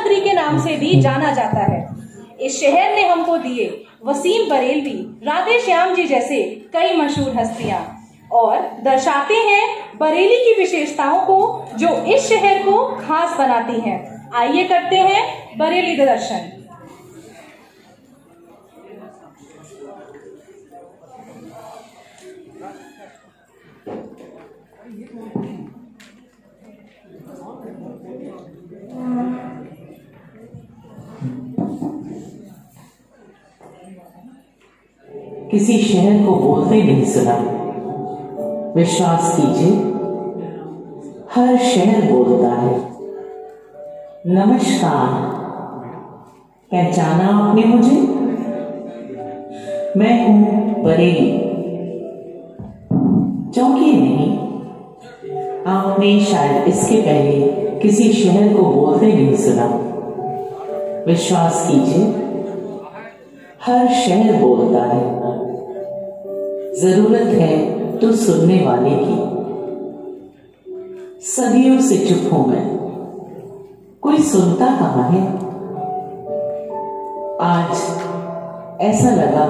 नगरी के नाम से भी जाना जाता है। इस शहर ने हमको दिए वसीम बरेलवी, राधे श्याम जी जैसे कई मशहूर हस्तियां, और दर्शाते हैं बरेली की विशेषताओं को जो इस शहर को खास बनाती हैं। आइए करते हैं बरेली दर्शन। किसी शहर को बोलते नहीं सुना, विश्वास कीजिए हर शहर बोलता है। नमस्कार, पहचाना आपने मुझे? मैं हूं बरेली। चौंकिए नहीं, आपने शायद इसके पहले किसी शहर को बोलते नहीं सुना। विश्वास कीजिए हर शहर बोलता है। जरूरत है तो सुनने वाले की। सदियों से चुप हूं मैं, कोई सुनता कहां है। आज ऐसा लगा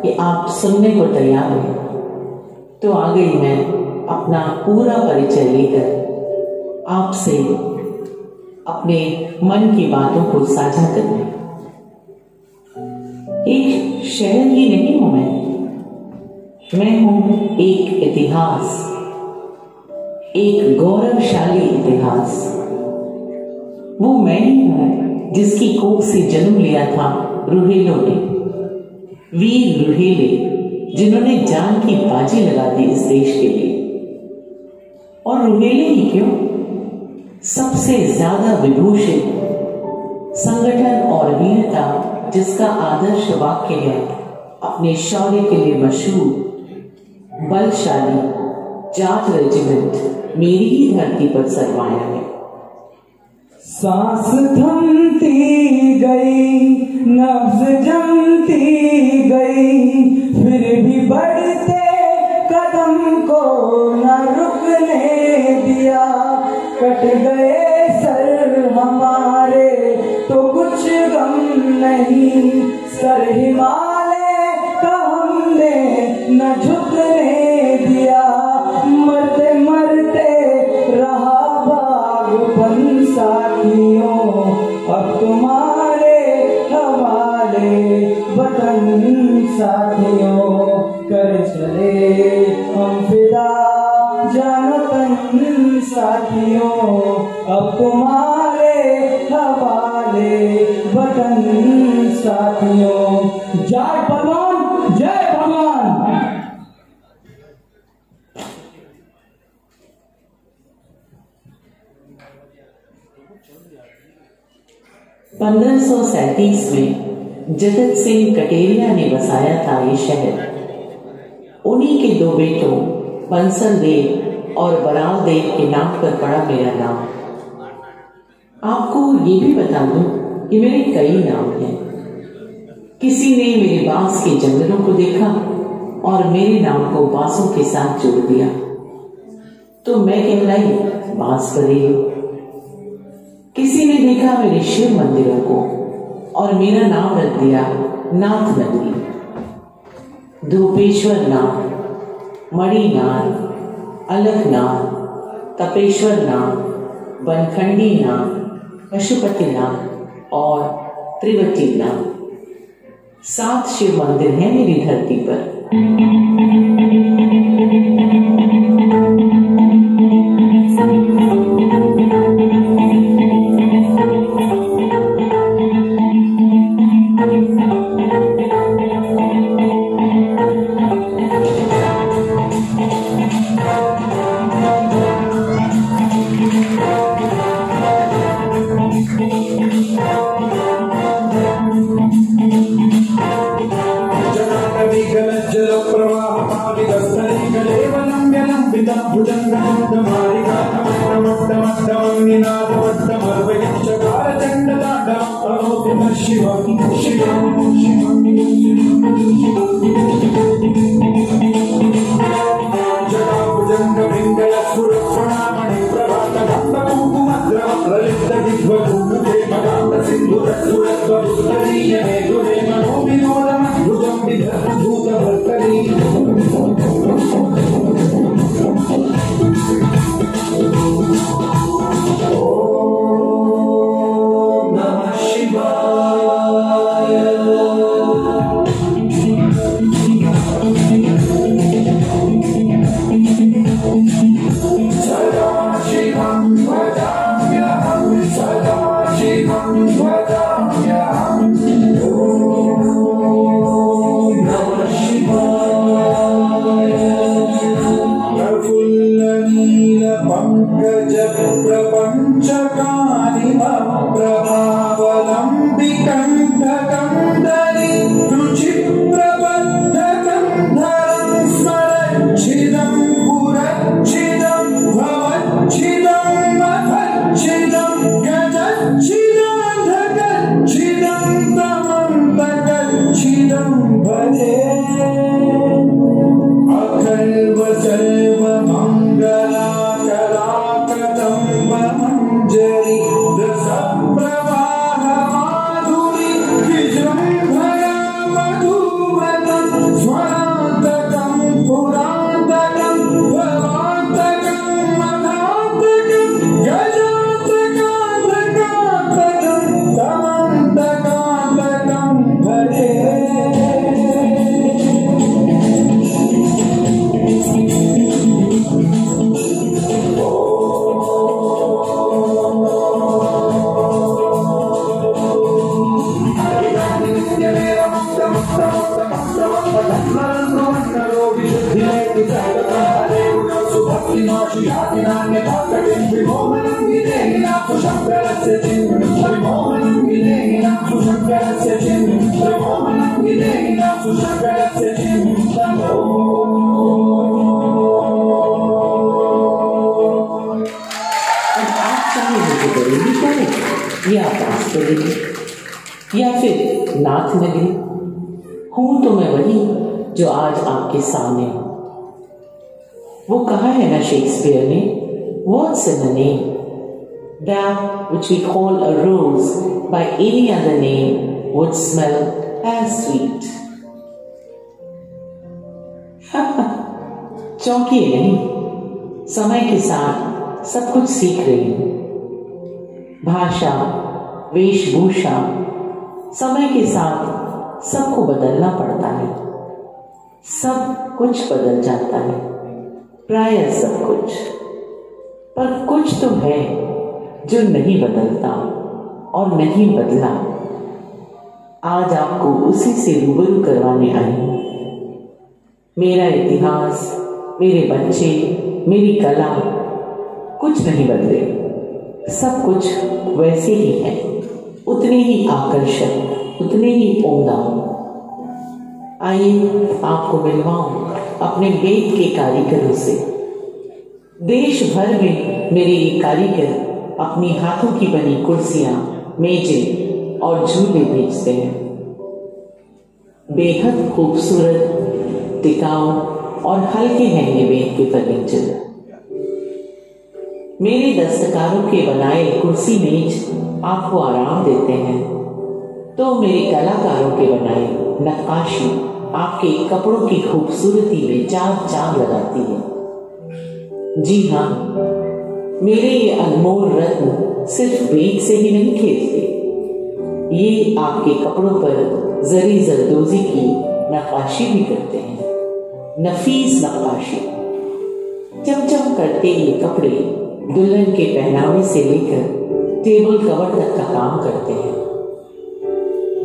कि आप सुनने को तैयार हैं, तो आ गई मैं अपना पूरा परिचय लेकर आपसे अपने मन की बातों को साझा करने। एक शहर ही नहीं हूं मैं हूं एक इतिहास, एक गौरवशाली इतिहास। वो मैं ही हूं जिसकी कोख से जन्म लिया था रुहेलों ने, वीर रुहेले, जिन्होंने जान की बाजी लगा दी इस देश के लिए। और रुहेले ही क्यों, सबसे ज्यादा विभूषित संगठन और वीरता जिसका आदर्श वाक्य है, अपने शौर्य के लिए मशहूर बलशाली जाट रेजिमेंट मेरी ही धरती पर सरमाया है। सांस थमती गई, नब्ज जमती गई, फिर भी बढ़ते कदम को न रुकने दिया। कट गए सर हमारे तो कुछ गम नहीं, सर हिमालय का हमने न झुकने दिया। मरते मरते रहा बागपन साथियों, अब तुम्हारे हवाले वतन साथियों। कर चले हम फिदा जानो तन साथियों, अब तुम्हारे हवाले वतन साथियों। जय भगवान, जय भगवान। 1537 में जगत सिंह कटेरिया ने बसाया था ये शहर। उन्हीं के दो बेटों बंसल देव और बराल देव के नाम पर पड़ा मेरा नाम। आपको ये भी बता दूं कि मेरे कई नाम हैं। किसी ने मेरे बांस के जंगलों को देखा और मेरे नाम को बांसों के साथ जोड़ दिया, तो मैं कहलाई बांस बरेली। किसी ने देखा मेरे शिव मंदिरों को और मेरा नाम रख दिया नाथ नगरी। धूपेश्वर नाथ, मणिनाथ, अलखनाथ, तपेश्वर नाथ, बनखंडी नाथ, पशुपति नाथ और त्रिवटी नाथ। 7 शिव मंदिर हैं मेरी धरती पर। या फिर नाथ नगरी हूं तो मैं वही जो आज आपके सामने हूं। वो कहा है ना शेक्सपियर ने, What's in the name? That which we call a rose by any other name would smell as sweet. चौंकिए नहीं, समय के साथ सब कुछ सीख रही हूं। भाषा, वेशभूषा, समय के साथ सबको बदलना पड़ता है। सब कुछ बदल जाता है, प्रायः सब कुछ, पर कुछ तो है जो नहीं बदलता और नहीं बदला। आज आपको उसी से रूबरू करवाने आई हूं। मेरा इतिहास, मेरे बच्चे, मेरी कला कुछ नहीं बदले, सब कुछ वैसे ही है, उतने ही आकर्षक, उतने ही उम्दा। आइए आपको मिलवाऊं अपने वेद के कारीगरों से। देश भर में मेरे ये कारीगर अपनी हाथों की बनी कुर्सियां, मेजें और झूले बेचते हैं। बेहद खूबसूरत, टिकाऊ और हल्के हैं ये वेद के फर्नीचर। मेरे दस्तकारों के बनाए कुर्सी मेज आपको आराम देते हैं, तो मेरे कलाकारों के बनाए नक्काशी आपके कपड़ों की खूबसूरती में चार चांद लगाती है। जी हाँ, मेरे ये अनमोल रत्न सिर्फ बेग से ही नहीं खेलते, ये आपके कपड़ों पर जरी जरदोजी की नक्काशी भी करते हैं। नफीस नक्काशी। चमचम करते ये कपड़े दुल्हन के पहनावे से लेकर टेबल कवर तक का काम करते हैं।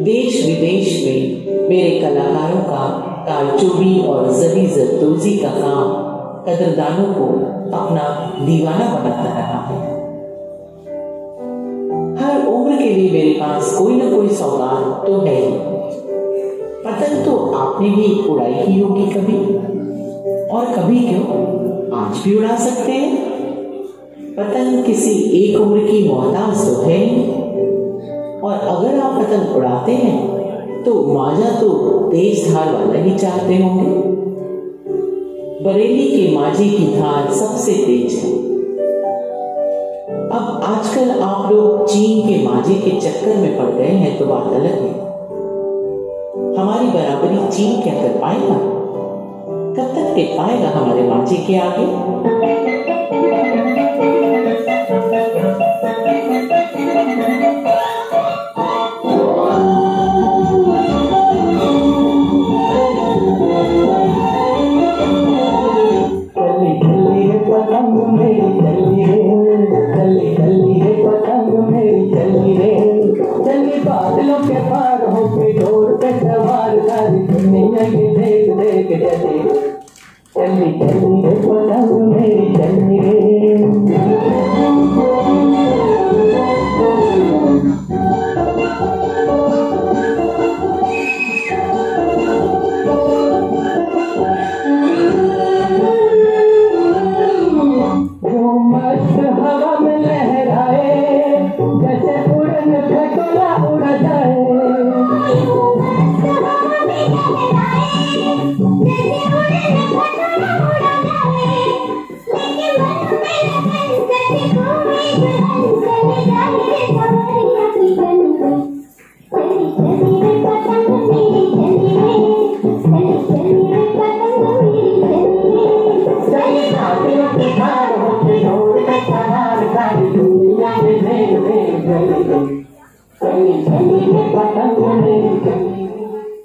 देश विदेश में मेरे कलाकारों का कारचोबी और जरी जरदोजी का काम कदरदानों को अपना दीवाना बनाता रहा है। हर उम्र के लिए मेरे पास कोई ना कोई सौगात तो है ही। पतंग तो आपने भी उड़ाई ही होगी कभी, और कभी क्यों आज भी उड़ा सकते हैं। पतंग किसी एक उम्र की मोहताज तो है, और अगर आप पतंग उड़ाते हैं तो माजा तो तेज धार वाला ही चाहते होंगे। बरेली के माजे की धार सबसे तेज है। अब आजकल आप लोग चीन के मांझे के चक्कर में पड़ गए हैं तो बात अलग है। हमारी बराबरी चीन क्या कर पाएगा? कब तक टिक पाएगा हमारे मांझे के आगे?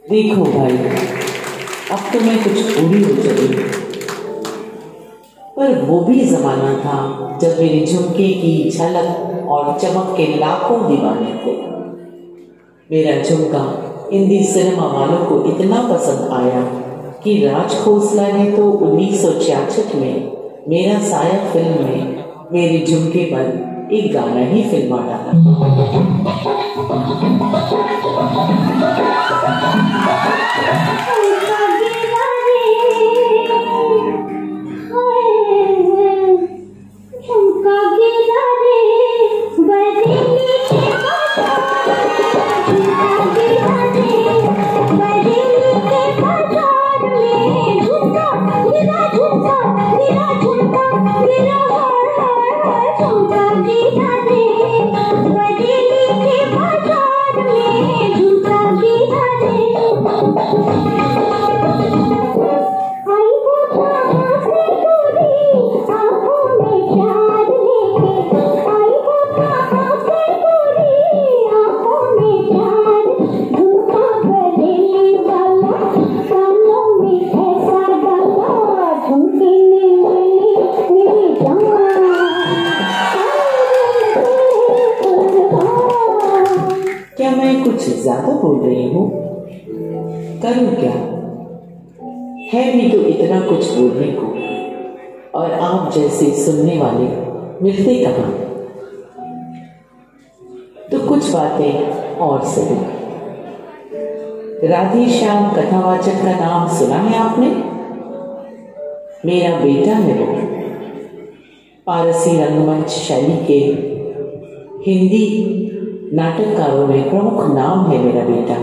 देखो भाई, अब तो मैं कुछ पूरी हो चुकी, पर वो भी जमाना था जब मेरे झुमके की झलक और चमक के लाखों दीवाने थे। मेरा झुमका हिंदी सिनेमा वालों को इतना पसंद आया कि राज खोसला ने तो 1966 में मेरा साया फिल्म में मेरे झुमके पर एक गाना ही फिल्मा डाला। ज्यादा बोल रही हूँ? करूँ क्या? है भी तो इतना कुछ बोलने को, और आप जैसे सुनने वाले मिलते कहाँ? तो कुछ बातें और सही। राधे श्याम कथावाचक का नाम सुना है आपने? मेरा बेटा है वो। पारसी रंगमंच शैली के हिंदी नाटककारों में प्रमुख नाम है मेरा बेटा।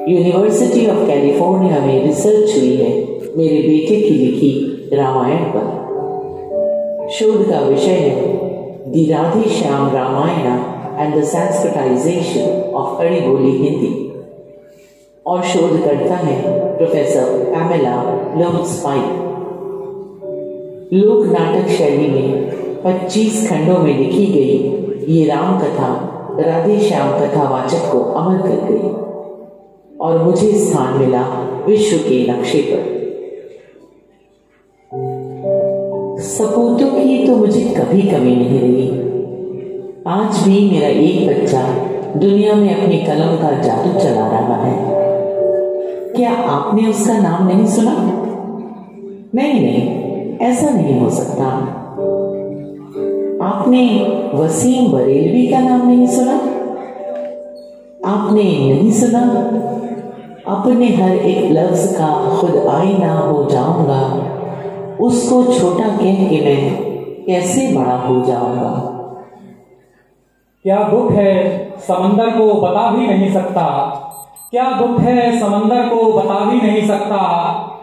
यूनिवर्सिटी ऑफ कैलिफोर्निया में रिसर्च हुई है मेरे बेटे की लिखी रामायण पर। शोध का विषय है the Radhe Shyam Ramayan and the Sanskritization of Khari Boli Hindi, और शोधकर्ता है प्रोफेसर पैमेला लोम्स-पाइक। लोक नाटक शैली में 25 खंडों में लिखी गई ये राम कथा राधे श्याम कथावाचक को अमर कर गई और मुझे स्थान मिला विश्व के नक्शे पर। सपूतों की तो मुझे कभी कमी नहीं रही। आज भी मेरा एक बच्चा दुनिया में अपनी कलम का जादू चला रहा है। क्या आपने उसका नाम नहीं सुना? नहीं, ऐसा नहीं हो सकता। आपने वसीम बरेलवी का नाम नहीं सुना? आपने नहीं सुना? अपने हर एक लफ्ज का खुद आईना हो जाऊंगा, उसको छोटा कह के मैं कैसे बड़ा हो जाऊंगा। क्या दुख है समंदर को बता भी नहीं सकता, क्या दुख है समंदर को बता भी नहीं सकता,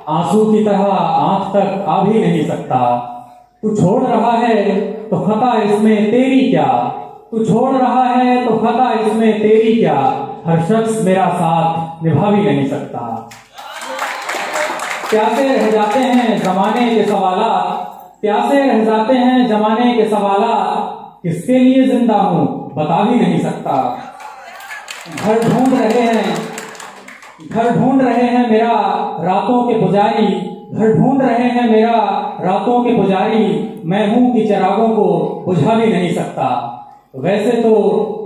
आंसू की तरह आंख तक आ भी नहीं सकता। तू छोड़ रहा है तो खता इसमें तेरी क्या, तू छोड़ रहा है तो खता इसमें तेरी क्या, हर शख्स मेरा साथ निभा भी नहीं सकता। प्यासे रह जाते हैं जमाने के सवालात, प्यासे रह जाते हैं जमाने के सवालात, किसके लिए जिंदा हूं बता भी नहीं सकता। घर ढूंढ रहे हैं मेरा रातों के पुजारी, घर ढूंढ रहे हैं मेरा रातों के पुजारी, मैं हूं कि चिरागों को बुझा भी नहीं सकता। वैसे तो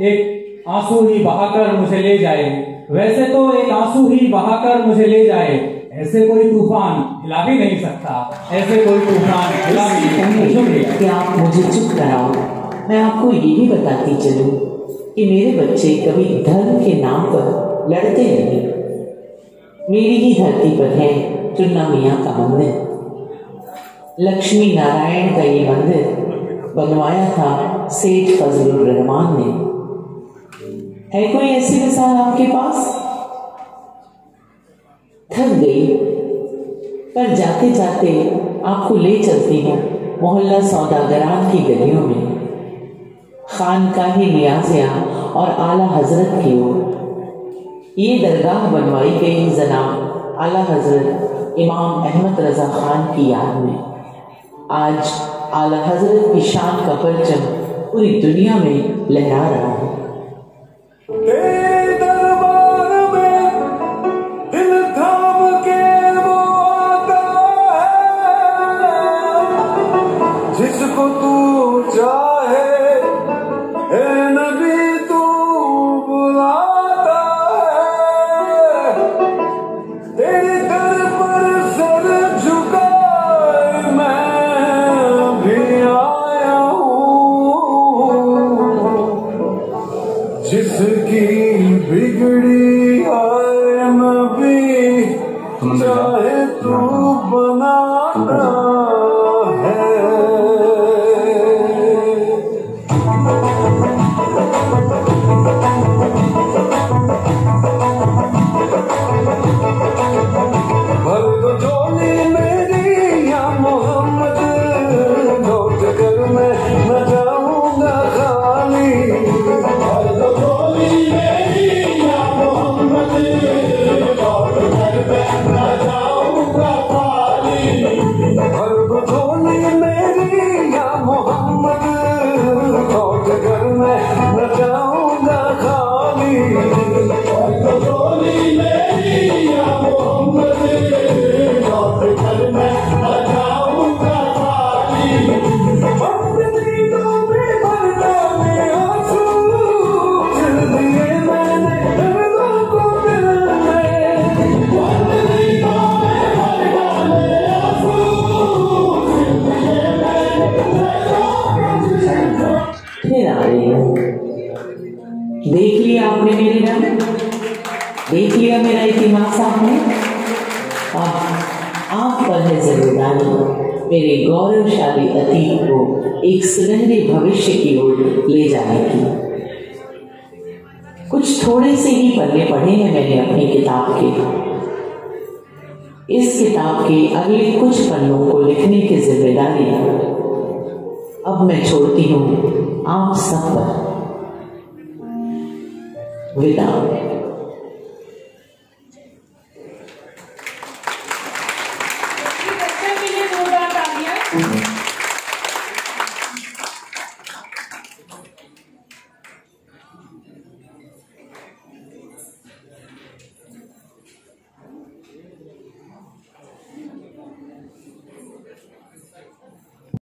एक आंसू ही बहाकर मुझे ले जाए, वैसे तो एक आंसू ही बहाकर मुझे ले जाए, ऐसे कोई तूफान हिला भी नहीं सकता, ऐसे कोई तूफान हिला भी नहीं सकता। कि आप मुझे चुप कराओ, मैं आपको ये भी बताती चलूं कि मेरे बच्चे कभी धर्म के नाम पर लड़ते नहीं। मेरी ही धरती पर है चुन्ना मियाँ का मंदिर, लक्ष्मी नारायण का ये मंदिर बनवाया था सेठ फजलुर रहमान ने। है कोई ऐसी मिसाल आपके पास? थक गई पर जाते जाते आपको ले चलती हूँ मोहल्ला सौदागरान की गलियों में, खानकाही नियाज़िया और आला हजरत की ओर। ये दरगाह बनवाई गई जनाब आला हजरत इमाम अहमद रजा खान की याद में। आज आला हजरत की शान का परचम पूरी दुनिया में लहरा रहा है। जिसको तू चाहे ए नबी तू बुलाता है, तेरे दर पर सर झुकाए मैं भी आया हूँ। जिसकी बिगड़ी है नबी चाहे तू बनाता है। भर दो झोली मेरी या मोहम्मद, लौट कर मैं न जाऊंगा खाली। भर दो झोली मेरी या मोहम्मद, लौट कर मैं न जाऊंगा खाली। भर दो झोली मेरी या मोहम्मद, लौट कर मैं न जाऊंगा खाली। भर दो झोली मेरी या मोहम्मद, लौट कर मैं न जाऊंगा खाली। अपनी दिलों में भरना में आंसू फिर दिए मैंने दर्दों को दिल में। अपनी दिलों में भरना में आंसू फिर दिए मैंने दर्दों को दिल में। फिर आ रही है। देख लिया आपने मेरी रंग, देख लिया मेरा इतिहास आपने। अब आप पर है जिम्मेदारी मेरे गौरवशाली अतीत को एक सुनहरे भविष्य की ओर ले जाने की। कुछ थोड़े से ही पन्ने पढ़े हैं मैंने अपनी किताब के। इस किताब के अगले कुछ पन्नों को लिखने की जिम्मेदारी अब मैं छोड़ती हूँ आप सब पर। विदा।